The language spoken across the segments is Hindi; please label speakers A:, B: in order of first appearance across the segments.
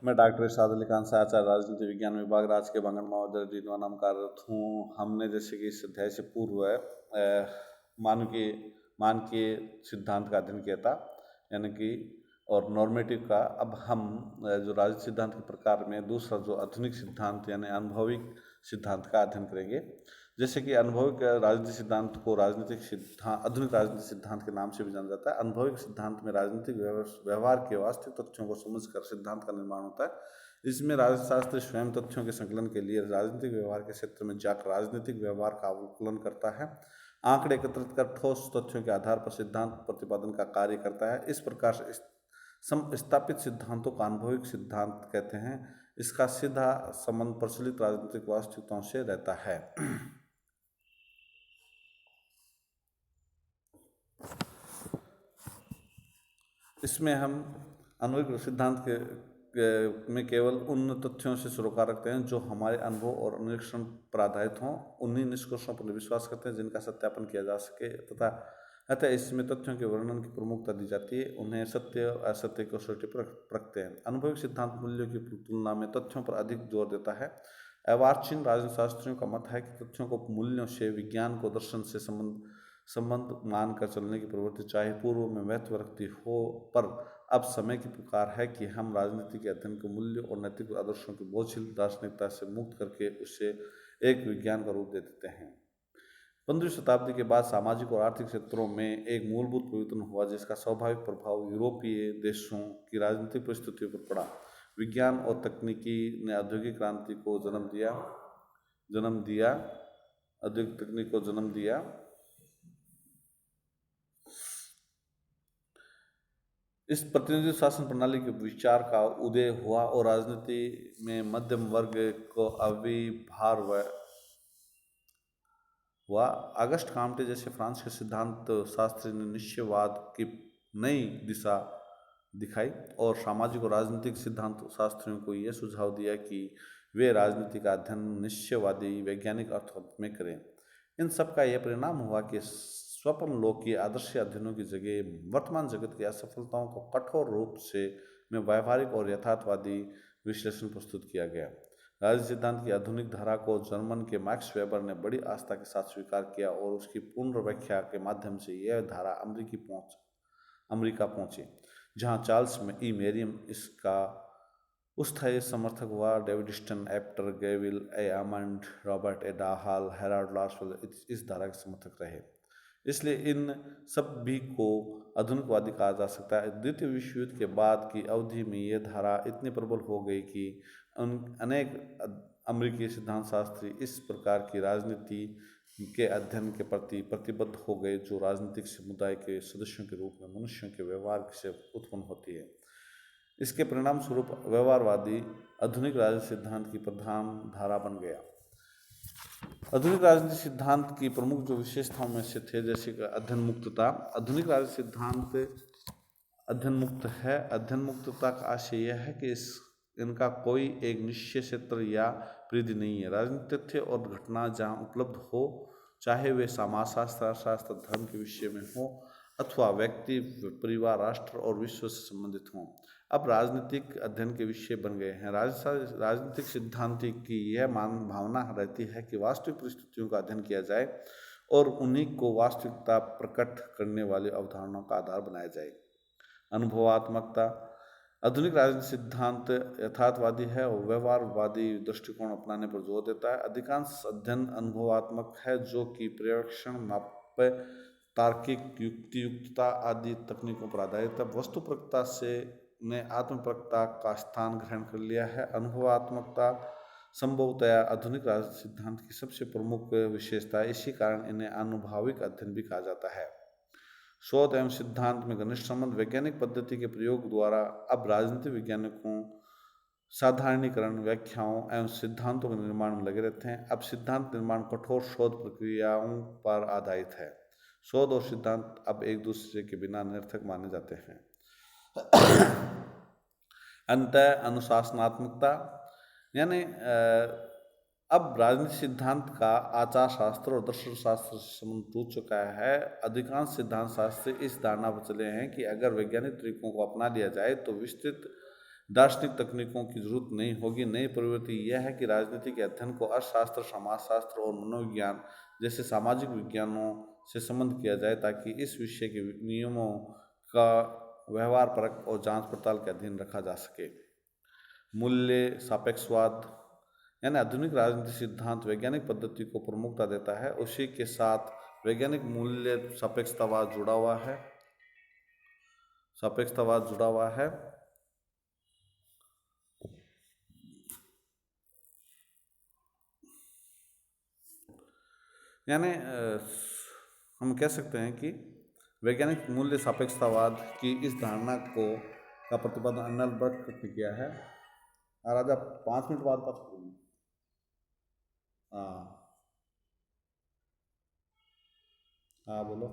A: मैं डॉक्टर इरशाद अली खान आचार्य राजनीति विज्ञान विभाग राज के बांगड़ महोदय डीनवा नाम कार्यरत हूँ। हमने जैसे कि इस अध्याय से पूर्व मानकीय सिद्धांत का अध्ययन किया था, यानी कि और नॉर्मेटिव का। अब हम जो राजनीतिक सिद्धांत के प्रकार में दूसरा जो आधुनिक सिद्धांत यानी अनुभविक सिद्धांत का अध्ययन करेंगे। जैसे कि अनुभविक राजनीतिक सिद्धांत को आधुनिक राजनीतिक सिद्धांत के नाम से भी जाना जाता है। अनुभविक सिद्धांत में राजनीतिक व्यवहार के वास्तविक तथ्यों को समझकर सिद्धांत का निर्माण होता है। इसमें राजशास्त्र स्वयं तथ्यों के संकलन के लिए राजनीतिक व्यवहार के क्षेत्र में जाकर राजनीतिक व्यवहार का अवलोकन करता है, आंकड़े एकत्रित कर ठोस तथ्यों के आधार पर सिद्धांत प्रतिपादन का कार्य करता है। इस प्रकार से स्थापित सिद्धांतों का अनुभविक सिद्धांत कहते हैं। इसका सीधा संबंध प्रचलित राजनीतिक वास्तविकताओं से रहता है। इसमें हम अनुभविक सिद्धांत में केवल उन तथ्यों से सरोकार रखते हैं जो हमारे अनुभव और निरीक्षण पर आधारित हों। उन्हीं निष्कर्षों पर विश्वास करते हैं जिनका सत्यापन किया जा सके तथा अतः इसमें तथ्यों के वर्णन की प्रमुखता दी जाती है। उन्हें सत्य और असत्य की कसौटी पर रखते हैं। अनुभविक सिद्धांत मूल्यों की तुलना में तथ्यों पर अधिक जोर देता है। अर्वाचीन राजशास्त्रियों का मत है कि तथ्यों को मूल्यों से, विज्ञान को दर्शन से संबंध मानकर चलने की प्रवृत्ति चाहे पूर्व में महत्व रखती हो, पर अब समय की पुकार है कि हम राजनीति के अध्ययन के मूल्य और नैतिक आदर्शों की बोझिल दार्शनिकता से मुक्त करके उसे एक विज्ञान का रूप दे देते हैं। 15वीं शताब्दी के बाद सामाजिक और आर्थिक क्षेत्रों में एक मूलभूत परिवर्तन हुआ, जिसका स्वाभाविक प्रभाव यूरोपीय देशों की राजनीतिक परिस्थितियों पर पड़ा। विज्ञान और तकनीकी ने औद्योगिक क्रांति को जन्म दिया। इस प्रतिनिधि शासन प्रणाली के विचार का उदय हुआ और राजनीति में मध्यम वर्ग को आविर्भाव हुआ। अगस्ट काम्टे जैसे फ्रांस के सिद्धांत शास्त्री ने निश्चयवाद की नई दिशा दिखाई और सामाजिक और राजनीतिक सिद्धांत शास्त्रियों को यह सुझाव दिया कि वे राजनीति का अध्ययन निश्चयवादी वैज्ञानिक अर्थ में करें। इन सब का यह परिणाम हुआ कि स्वप्न लोक की आदर्श अध्ययनों की जगह वर्तमान जगत की असफलताओं को कठोर रूप से में व्यवहारिक और यथार्थवादी विश्लेषण प्रस्तुत किया गया। राजनीति सिद्धांत की आधुनिक धारा को जर्मन के मैक्स वेबर ने बड़ी आस्था के साथ स्वीकार किया और उसकी पुनर्व्याख्या के माध्यम से यह धारा अमेरिका पहुंची, जहां चार्ल्स ई मेरियम इसका अस्थायी समर्थक हुआ। David Easton, Apter, Gabriel A Almond, Robert A Dahl, Harold Lasswell इस धारा के समर्थक रहे। इसलिए इन सब भी को आधुनिकवादी कहा जा सकता है। द्वितीय विश्व युद्ध के बाद की अवधि में यह धारा इतनी प्रबल हो गई कि अनेक अमेरिकी सिद्धांत शास्त्री इस प्रकार की राजनीति के अध्ययन के प्रति प्रतिबद्ध हो गए जो राजनीतिक समुदाय के सदस्यों के रूप में मनुष्यों के व्यवहार से उत्पन्न होती है। इसके परिणाम स्वरूप व्यवहारवादी आधुनिक राजनीतिक सिद्धांत की प्रधान धारा बन गया। आधुनिक राजनीतिक सिद्धांत की प्रमुख जो विशेषताओं में से थे, जैसे कि अध्ययन मुक्तता। आधुनिक राजनीतिक सिद्धांत अध्ययन मुक्त है। अध्ययन मुक्तता का आशय यह है कि इनका कोई एक निश्चित क्षेत्र या परिधि नहीं है। राजनीतिक तथ्य और घटना जहाँ उपलब्ध हो, चाहे वे समाजशास्त्र, अर्थशास्त्र, धर्म के विषय में हो अथवा व्यक्ति, परिवार, राष्ट्र और विश्व से संबंधित हों, अब राजनीतिक अध्ययन के विषय बन गए हैं। राजनीतिक सिद्धांति की यह भावना रहती है कि वास्तविक परिस्थितियों का अध्ययन किया जाए और उन्हीं को वास्तविकता प्रकट करने वाली अवधारणाओं का आधार बनाया जाए। अनुभवात्मकता। आधुनिक राजनीतिक सिद्धांत यथार्थवादी है और व्यवहारवादी दृष्टिकोण अपनाने पर जोर देता है। अधिकांश अध्ययन अनुभवात्मक है, जो कि पर्यवेक्षण, माप, तार्किक युक्तियुक्तता आदि तकनीकों पर आधारित है। वस्तुपरकता ने आत्मपरकता का स्थान ग्रहण कर लिया है। अनुभवात्मकता संभवतया आधुनिक राजनीतिक सिद्धांत की सबसे प्रमुख विशेषता है। इसी कारण इन्हें आनुभविक अध्ययन भी कहा जाता है। शोध एवं सिद्धांत में घनिष्ठ संबंध। वैज्ञानिक पद्धति के प्रयोग द्वारा अब राजनीतिक वैज्ञानिकों साधारणीकरण, व्याख्याओं एवं सिद्धांतों के निर्माण में लगे रहते हैं। अब सिद्धांत निर्माण कठोर शोध प्रक्रियाओं पर आधारित है। शोध और सिद्धांत अब एक दूसरे के बिना निरर्थक माने जाते हैं। अंतः अनुशासनात्मकता, यानी अब राजनीतिक सिद्धांत का आचार शास्त्र और दर्शन शास्त्र से संबंध टूट चुका है। अधिकांश सिद्धांत शास्त्री इस धारणा पर चले हैं कि अगर वैज्ञानिक तरीकों को अपना लिया जाए तो विस्तृत दार्शनिक तकनीकों की जरूरत नहीं होगी। नई प्रवृत्ति यह है कि राजनीति के अध्ययन को अर्थशास्त्र, समाजशास्त्र और मनोविज्ञान जैसे सामाजिक विज्ञानों से संबंध किया जाए, ताकि इस विषय के नियमों का व्यवहार परक और जांच पड़ताल के अधीन रखा जा सके। मूल्य सापेक्षवाद यानी आधुनिक राजनीति सिद्धांत वैज्ञानिक पद्धति को प्रमुखता देता है, उसी के साथ वैज्ञानिक मूल्य सापेक्षतावाद जुड़ा हुआ है। यानी हम कह सकते हैं कि वैज्ञानिक मूल्य सापेक्षतावाद की इस धारणा का प्रतिपादन अर्नल्ड ने किया है। राजा 5 मिनट बाद बात करूँगी। हाँ बोलो।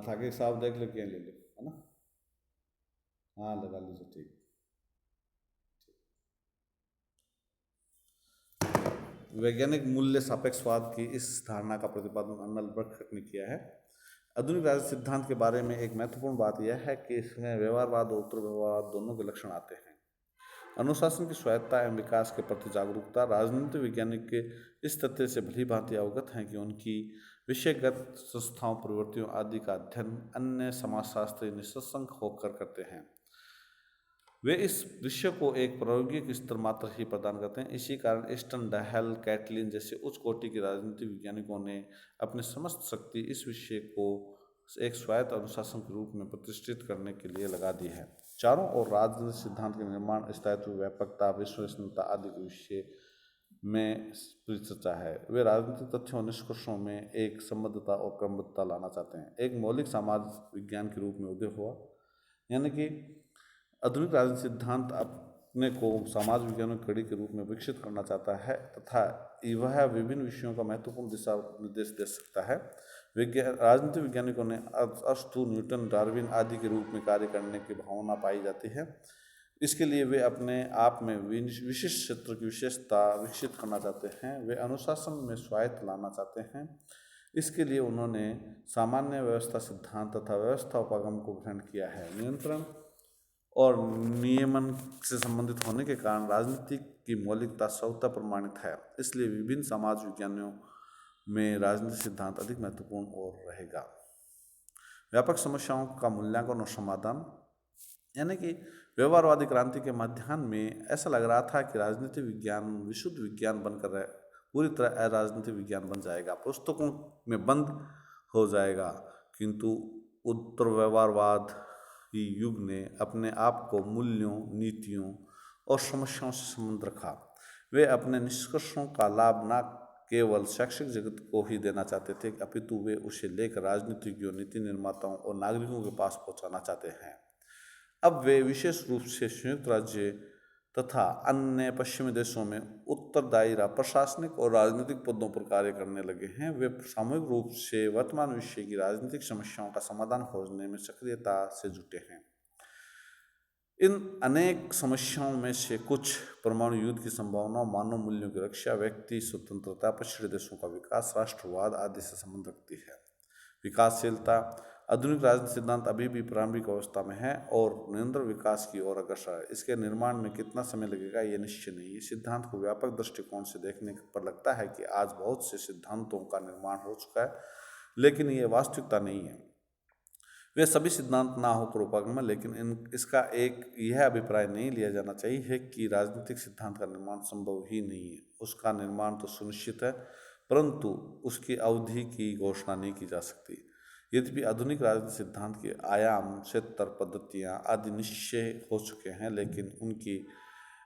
A: ठाकिर साहब देख लो, क्या ले लो, है ना। हाँ लगा लीजिए, ठीक। वैज्ञानिक मूल्य सापेक्षवाद की इस धारणा का प्रतिपादन अर्नल्ड ने किया है। आधुनिक राजनीति सिद्धांत के बारे में एक महत्वपूर्ण बात यह है कि इसमें व्यवहारवाद और उत्तर व्यवहारवाद दोनों के लक्षण आते हैं। अनुशासन की स्वायत्तता एवं विकास के प्रति जागरूकता। राजनीति वैज्ञानिक के इस तथ्य से भली भांति अवगत हैं कि उनकी विषयगत संस्थाओं, प्रवृत्तियों आदि का अध्ययन अन्य समाजशास्त्री निसंक होकर करते हैं। वे इस विषय को एक प्रायोगिक स्तर मात्र ही प्रदान करते हैं। इसी कारण ईस्टन, डहेल, कैटलिन जैसे उच्च कोटि के राजनीति वैज्ञानिकों ने अपनी समस्त शक्ति इस विषय को एक स्वायत्त अनुशासन के रूप में प्रतिष्ठित करने के लिए लगा दी है। चारों ओर राजनीतिक सिद्धांत के निर्माण, स्थायित्व, व्यापकता, विश्वसनीयता आदि के विषय में चर्चा है। वे राजनीतिक तथ्यों और निष्कर्षों में एक संबद्धता और क्रमबद्धता लाना चाहते हैं। एक मौलिक समाज विज्ञान के रूप में उदय हुआ, यानी कि आधुनिक राजनीतिक सिद्धांत अपने को समाज विज्ञान की कड़ी के रूप में विकसित करना चाहता है तथा वह विभिन्न विषयों का महत्वपूर्ण दिशा निर्देश दे सकता है। राजनीतिक वैज्ञानिकों ने अरस्तू, न्यूटन, डार्विन आदि के रूप में कार्य करने की भावना पाई जाती है। इसके लिए वे अपने आप में विशिष्ट क्षेत्र की विशेषता विकसित करना चाहते हैं। वे अनुशासन में स्वायत्त लाना चाहते हैं। इसके लिए उन्होंने सामान्य व्यवस्था सिद्धांत तथा व्यवस्था उपागम को ग्रहण किया है। नियंत्रण और नियमन से संबंधित होने के कारण राजनीति की मौलिकता स्वतः प्रमाणित है। इसलिए विभिन्न समाज विज्ञानों में राजनीतिक सिद्धांत अधिक महत्वपूर्ण और रहेगा। व्यापक समस्याओं का मूल्यांकन और समाधान, यानी कि व्यवहारवादी क्रांति के मध्याह्न में ऐसा लग रहा था कि राजनीति विज्ञान विशुद्ध विज्ञान बनकर पूरी तरह अराजनीतिक विज्ञान बन जाएगा, पुस्तकों में बंद हो जाएगा। किंतु उत्तर व्यवहारवाद युग ने अपने आप को मूल्यों, नीतियों और समस्याओं से संबंध रखा। वे अपने निष्कर्षों का लाभ न केवल शैक्षिक जगत को ही देना चाहते थे, अपितु वे उसे लेकर राजनीतिज्ञों, नीति निर्माताओं और नागरिकों के पास पहुंचाना चाहते हैं। अब वे विशेष रूप से संयुक्त राज्य तथा अन्य पश्चिमी देशों में उत्तरदायी प्रशासनिक और राजनीतिक पदों पर कार्य करने लगे हैं। वे सामूहिक रूप से वर्तमान विश्व की राजनीतिक समस्याओं का समाधान खोजने में सक्रियता से जुटे हैं। इन अनेक समस्याओं में से कुछ परमाणु युद्ध की संभावना, मानव मूल्यों की रक्षा, व्यक्ति स्वतंत्रता, पश्चिमी देशों का विकास, राष्ट्रवाद आदि से संबंध रखती है। विकासशीलता, आधुनिक राजनीतिक सिद्धांत अभी भी प्रारंभिक अवस्था में है और निरंतर विकास की ओर अग्रसर है। इसके निर्माण में कितना समय लगेगा ये निश्चित नहीं है। सिद्धांत को व्यापक दृष्टिकोण से देखने पर लगता है कि आज बहुत से सिद्धांतों का निर्माण हो चुका है, लेकिन ये वास्तविकता नहीं है। वे सभी सिद्धांत ना होकर उपागम है, लेकिन इसका एक यह अभिप्राय नहीं लिया जाना चाहिए कि राजनीतिक सिद्धांत का निर्माण संभव ही नहीं है। उसका निर्माण तो सुनिश्चित है, परंतु उसकी अवधि की घोषणा नहीं की जा सकती। यद्यपि आधुनिक राजनीतिक सिद्धांत के आयाम, क्षेत्र, पद्धतियाँ आदि निश्चय हो चुके हैं, लेकिन उनकी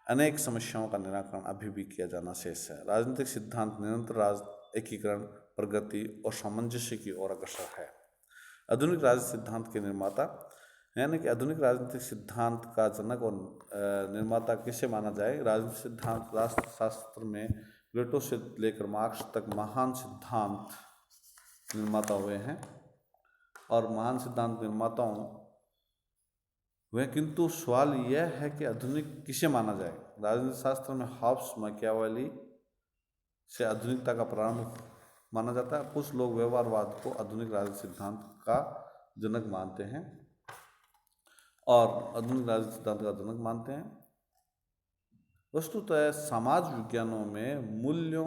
A: अनेक समस्याओं का निराकरण अभी भी किया जाना शेष है। राजनीतिक सिद्धांत निरंतर एकीकरण, प्रगति और सामंजस्य की ओर अग्रसर है। आधुनिक राजनीतिक सिद्धांत के निर्माता, यानी कि आधुनिक राजनीतिक सिद्धांत का जनक और निर्माता किसे माना जाए? राजनीतिक सिद्धांत राष्ट्रशास्त्र में प्लेटो से लेकर मार्क्स तक महान सिद्धांत निर्माता हुए हैं और महान सिद्धांत निर्माताओं हुए, किंतु सवाल यह है कि आधुनिक किसे माना जाए? राजनीतिक शास्त्र में हॉब्स, मैकियावेली से आधुनिकता का प्रारंभ माना जाता है। कुछ लोग व्यवहारवाद को आधुनिक राजनीतिक सिद्धांत का जनक मानते हैं। और आधुनिक राजनीतिक सिद्धांत का जनक मानते हैं। वस्तुतः समाज विज्ञानों में मूल्यों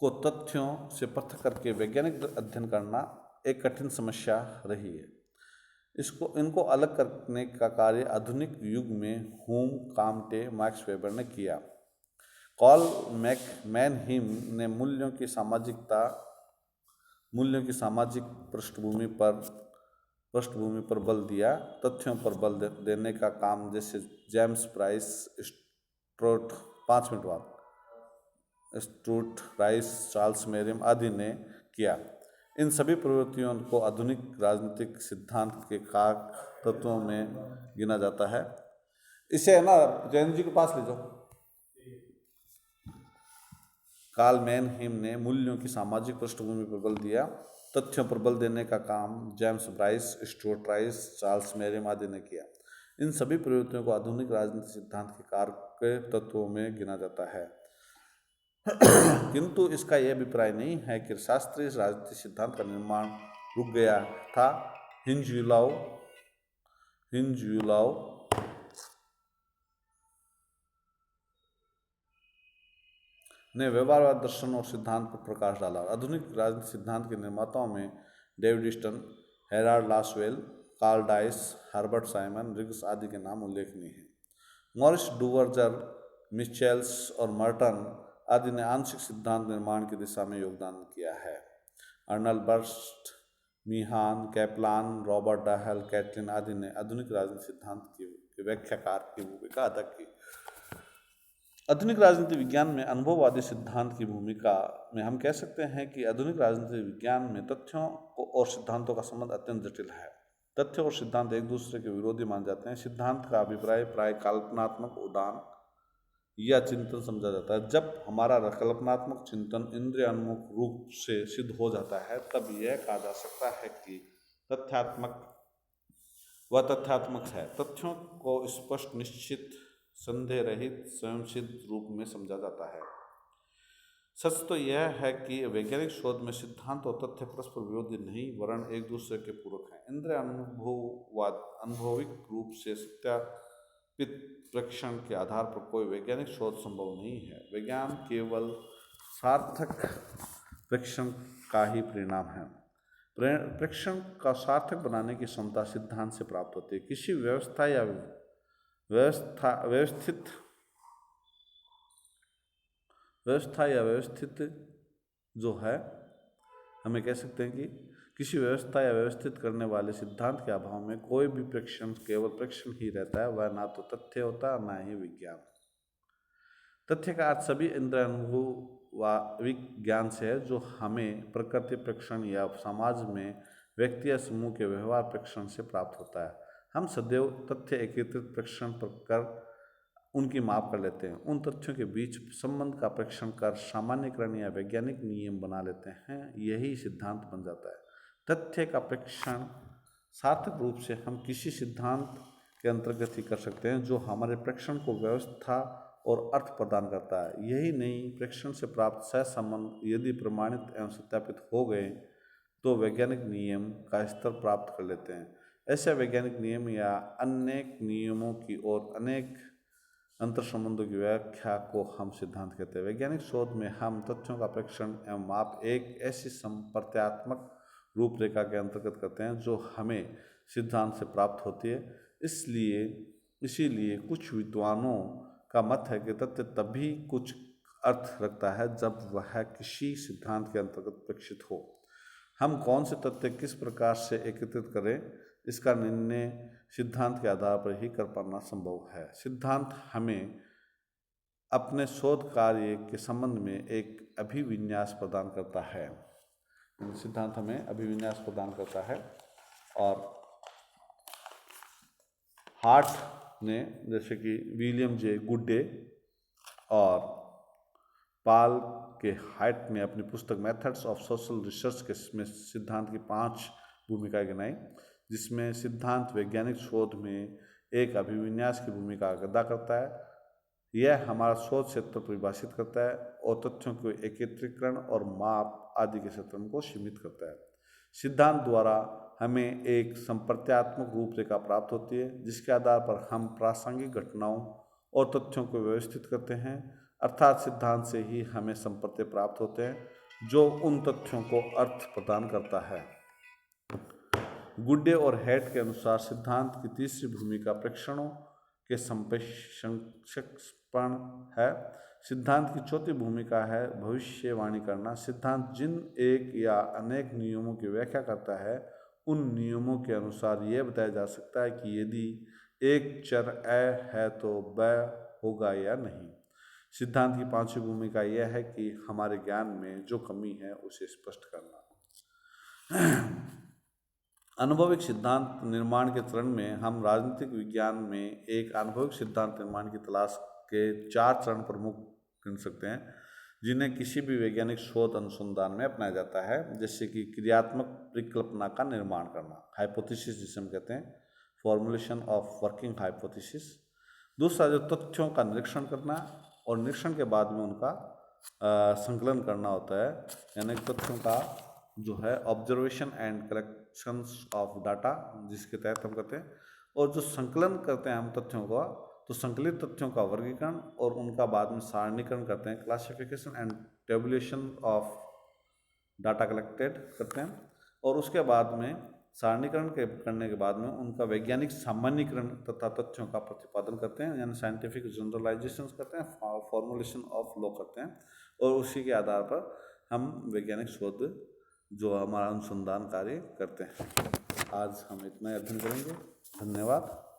A: को तथ्यों से पृथक करके वैज्ञानिक अध्ययन करना एक कठिन समस्या रही है। इनको अलग करने का कार्य आधुनिक युग में ह्यूम, काम्टे, मैक्स वेबर ने किया। कॉल मैनहीम ने मूल्यों की सामाजिक पृष्ठभूमि पर बल दिया, तथ्यों पर बल देने का काम जैसे जेम्स ब्राइस, स्ट्रोट 5 मिनट बाद स्ट्रूट राइस, चार्ल्स मेरियम आदि ने किया। इन सभी प्रवृत्तियों को आधुनिक राजनीतिक सिद्धांत के कारक तत्वों में गिना जाता है। इसे है ना जैन जी के पास ले जाओ। कार्ल मैनहीम ने मूल्यों की सामाजिक पृष्ठभूमि पर बल दिया, तथ्यों पर बल देने का काम James Bryce, Stuart rice, Charles मेरियम आदि ने किया। इन सभी प्रवृत्तियों को आधुनिक राजनीतिक सिद्धांत के कारक तत्वों में गिना जाता है। किंतु इसका यह अभिप्राय नहीं है कि शास्त्रीय राजनीतिक सिद्धांत का निर्माण रुक गया था। हिंजयुलाओ ने व्यवहारवाद दर्शन और सिद्धांत पर प्रकाश डाला। आधुनिक राजनीतिक सिद्धांत के निर्माताओं में David Easton, Harold Lasswell, Karl Deutsch, Herbert Simon, Riggs आदि के नाम उल्लेखनीय हैं। मॉरिस डुवर्जर, मिचेल्स और मर्टन आदि ने आंशिक सिद्धांत निर्माण की दिशा में योगदान किया है। अर्नल्ड बर्स्ट, Meehan, Kaplan, Robert Dahl, Catlin आदि ने आधुनिक राजनीतिक सिद्धांत की व्याख्याकार की भूमिका अदा की। आधुनिक राजनीति विज्ञान में अनुभववादी सिद्धांत की भूमिका में हम कह सकते हैं कि आधुनिक राजनीति विज्ञान में तथ्यों और सिद्धांतों का संबंध अत्यंत जटिल है। तथ्य और सिद्धांत एक दूसरे के विरोधी मान जाते हैं। सिद्धांत का अभिप्राय प्राय कल्पनात्मक उड़ान या चिंतन समझा जाता है। जब हमारा कल्पनात्मक चिंतन इंद्रियान्मुख रूप से सिद्ध हो जाता है, तब यह कहा जा सकता है कि तथ्यात्मक है। तथ्यों को स्पष्ट, निश्चित, संदेह रहित, स्वयं सिद्ध रूप में समझा जाता है। सच तो यह है कि वैज्ञानिक शोध में सिद्धांत और तथ्य परस्पर विरोधी नहीं, वरन एक दूसरे के पूरक हैं। इंद्रिय अनुभविक रूप से सत्यापित परीक्षण के आधार पर कोई वैज्ञानिक शोध संभव नहीं है। विज्ञान केवल सार्थक परीक्षण का ही परिणाम है। परीक्षण का सार्थक बनाने की क्षमता सिद्धांत से प्राप्त होती है। किसी व्यवस्थित जो है, हमें कह सकते हैं कि किसी व्यवस्था या व्यवस्थित करने वाले सिद्धांत के अभाव में कोई भी परीक्षण केवल परीक्षण ही रहता है। वह ना तो तथ्य होता है, ना ही विज्ञान। तथ्य का अर्थ सभी इंद्रियानुभविक ज्ञान से है, जो हमें प्रकृति परीक्षण या समाज में व्यक्ति या समूह के व्यवहार परीक्षण से प्राप्त होता है। हम सदैव तथ्य एकत्रित परीक्षण कर उनकी माप कर लेते हैं। उन तथ्यों के बीच संबंध का परीक्षण कर सामान्यीकरण या वैज्ञानिक नियम बना लेते हैं। यही सिद्धांत बन जाता है। तथ्य का परीक्षण सार्थक रूप से हम किसी सिद्धांत के अंतर्गत ही कर सकते हैं, जो हमारे परीक्षण को व्यवस्था और अर्थ प्रदान करता है। यही नहीं, परीक्षण से प्राप्त सहसंबंध यदि प्रमाणित एवं सत्यापित हो गए तो वैज्ञानिक नियम का स्तर प्राप्त कर लेते हैं। ऐसे वैज्ञानिक नियम या अनेक नियमों की और अनेक अंतर संबंधों की व्याख्या को हम सिद्धांत कहते हैं। वैज्ञानिक शोध में हम तथ्यों का परीक्षण एवं माप एक ऐसी संप्रत्यात्मक रूपरेखा के अंतर्गत करते हैं जो हमें सिद्धांत से प्राप्त होती है। इसीलिए कुछ विद्वानों का मत है कि तथ्य तभी कुछ अर्थ रखता है जब वह किसी सिद्धांत के अंतर्गत परीक्षित हो। हम कौन से तथ्य किस प्रकार से एकत्रित करें, इसका निर्णय सिद्धांत के आधार पर ही कर पाना संभव है। सिद्धांत हमें अपने शोध कार्य के संबंध में एक अभिविन्यास प्रदान करता है। सिद्धांत हमें अभिविन्यास प्रदान करता है। और हार्ट ने, जैसे कि विलियम जे गुडे और पाल के हाइट ने अपनी पुस्तक मेथड्स ऑफ सोशल रिसर्च के में सिद्धांत की 5 भूमिकाएं गिनाई, जिसमें सिद्धांत वैज्ञानिक शोध में एक अभिविन्यास की भूमिका अदा करता है। यह हमारा शोध क्षेत्र परिभाषित करता है और तथ्यों के एकत्रीकरण और माप आदि के क्षेत्र को सीमित करता है। सिद्धांत द्वारा हमें एक संप्रत्यात्मक रूपरेखा प्राप्त होती है जिसके आधार पर हम प्रासंगिक घटनाओं और तथ्यों को व्यवस्थित करते हैं। अर्थात सिद्धांत से ही हमें संप्रत्य प्राप्त होते हैं जो उन तथ्यों को अर्थ प्रदान करता है। गुड्डे और हेड के अनुसार सिद्धांत की तीसरी भूमिका प्रेक्षणों के संक्षेपण है। सिद्धांत की चौथी भूमिका है भविष्यवाणी करना। सिद्धांत जिन एक या अनेक नियमों की व्याख्या करता है उन नियमों के अनुसार यह बताया जा सकता है कि यदि एक चर अ है तो ब होगा या नहीं। सिद्धांत की पांचवी भूमिका यह है कि हमारे ज्ञान में जो कमी है उसे स्पष्ट करना। अनुभविक सिद्धांत निर्माण के चरण में हम राजनीतिक विज्ञान में एक अनुभविक सिद्धांत निर्माण की तलाश के 4 चरण प्रमुख गिन सकते हैं जिन्हें किसी भी वैज्ञानिक शोध अनुसंधान में अपनाया जाता है, जैसे कि क्रियात्मक परिकल्पना का निर्माण करना, हाइपोथेसिस जिसे हम कहते हैं, फॉर्मुलेशन ऑफ वर्किंग हाइपोथेसिस। दूसरा जो तथ्यों का निरीक्षण करना और निरीक्षण के बाद में उनका संकलन करना होता है, यानी तथ्यों का जो है observation and collections of data जिसके तहत हम करते हैं। और जो संकलन करते हैं हम तथ्यों का, तो संकलित तथ्यों का वर्गीकरण और उनका बाद में सारणीकरण करते हैं, classification and tabulation of data collected करते हैं। और उसके बाद में सारणीकरण करने के बाद में उनका वैज्ञानिक सामान्यीकरण तथा तथ्यों का प्रतिपादन करते हैं, यानी साइंटिफिक जनरलाइजेशन करते हैं, फॉर्मुलेशन ऑफ लॉ करते हैं। और उसी के आधार पर हम वैज्ञानिक शोध जो हमारा अनुसंधान कार्य करते हैं। आज हम इतना अध्ययन करेंगे। धन्यवाद।